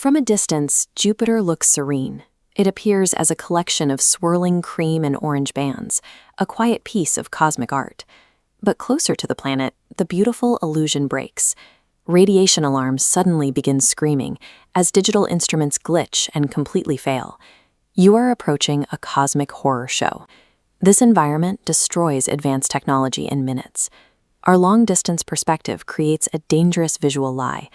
From a distance, Jupiter looks serene. It appears as a collection of swirling cream and orange bands, a quiet piece of cosmic art. But closer to the planet, the beautiful illusion breaks. Radiation alarms suddenly begin screaming as digital instruments glitch and completely fail. You are approaching a cosmic horror show. This environment destroys advanced technology in minutes. Our long-distance perspective creates a dangerous visual lie,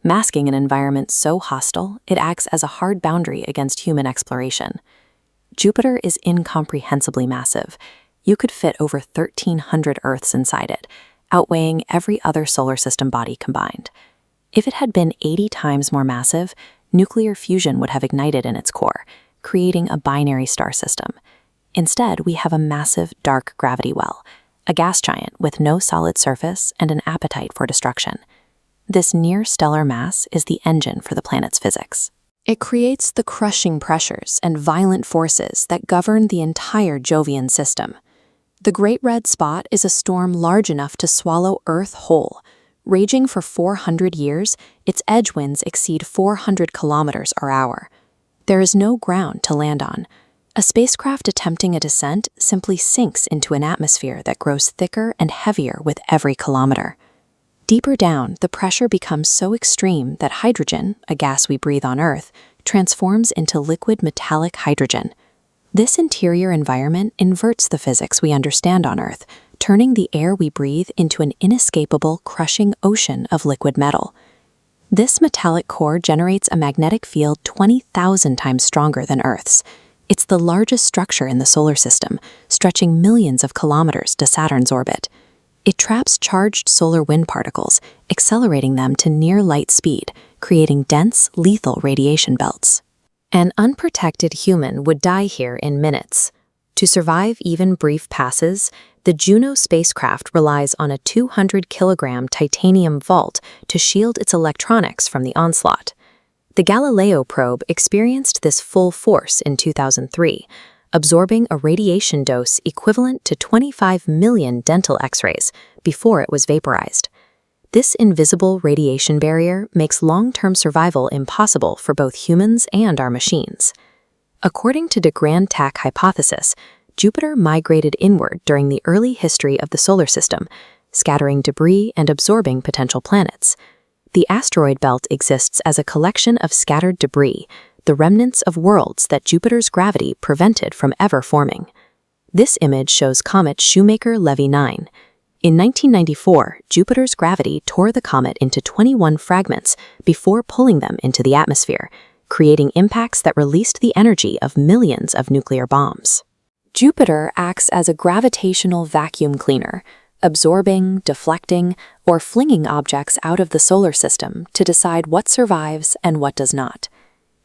masking an environment so hostile it acts as a hard boundary against human exploration. Jupiter is incomprehensibly massive. You could fit over 1,300 Earths inside it, outweighing every other solar system body combined. If it had been 80 times more massive, nuclear fusion would have ignited in its core, creating a binary star system. Instead, we have a massive dark gravity well, a gas giant with no solid surface and an appetite for destruction. This near-stellar mass is the engine for the planet's physics. It creates the crushing pressures and violent forces that govern the entire Jovian system. The Great Red Spot is a storm large enough to swallow Earth whole. Raging for 400 years, its edge winds exceed 400 kilometers per hour. There is no ground to land on. A spacecraft attempting a descent simply sinks into an atmosphere that grows thicker and heavier with every kilometer. Deeper down, the pressure becomes so extreme that hydrogen, a gas we breathe on Earth, transforms into liquid metallic hydrogen. This interior environment inverts the physics we understand on Earth, turning the air we breathe into an inescapable, crushing ocean of liquid metal. This metallic core generates a magnetic field 20,000 times stronger than Earth's. It's the largest structure in the solar system, stretching millions of kilometers to Saturn's orbit. It traps charged solar wind particles, accelerating them to near light speed, creating dense, lethal radiation belts. An unprotected human would die here in minutes. To survive even brief passes, the Juno spacecraft relies on a 200-kilogram titanium vault to shield its electronics from the onslaught. The Galileo probe experienced this full force in 2003, absorbing a radiation dose equivalent to 25 million dental X-rays before it was vaporized. This invisible radiation barrier makes long-term survival impossible for both humans and our machines. According to the Grand Tack hypothesis, Jupiter migrated inward during the early history of the solar system, scattering debris and absorbing potential planets. The asteroid belt exists as a collection of scattered debris, the remnants of worlds that Jupiter's gravity prevented from ever forming. This image shows comet Shoemaker-Levy 9. In 1994, Jupiter's gravity tore the comet into 21 fragments before pulling them into the atmosphere, creating impacts that released the energy of millions of nuclear bombs. Jupiter acts as a gravitational vacuum cleaner, absorbing, deflecting, or flinging objects out of the solar system to decide what survives and what does not.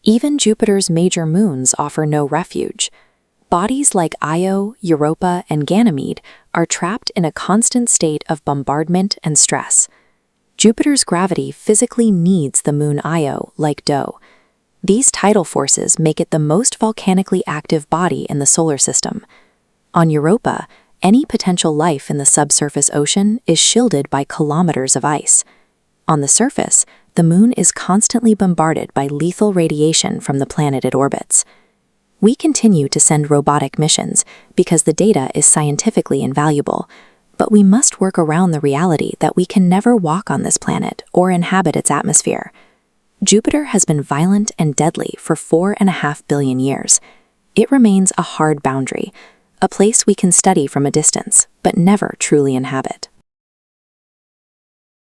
Even Jupiter's major moons offer no refuge. Bodies like Io, Europa, and Ganymede are trapped in a constant state of bombardment and stress. Jupiter's gravity physically needs the moon Io like dough. These tidal forces make it the most volcanically active body in the solar system. On Europa, any potential life in the subsurface ocean is shielded by kilometers of ice. On the surface, the moon is constantly bombarded by lethal radiation from the planet it orbits. We continue to send robotic missions because the data is scientifically invaluable, but we must work around the reality that we can never walk on this planet or inhabit its atmosphere. Jupiter has been violent and deadly for 4.5 billion years. It remains a hard boundary, a place we can study from a distance, but never truly inhabit.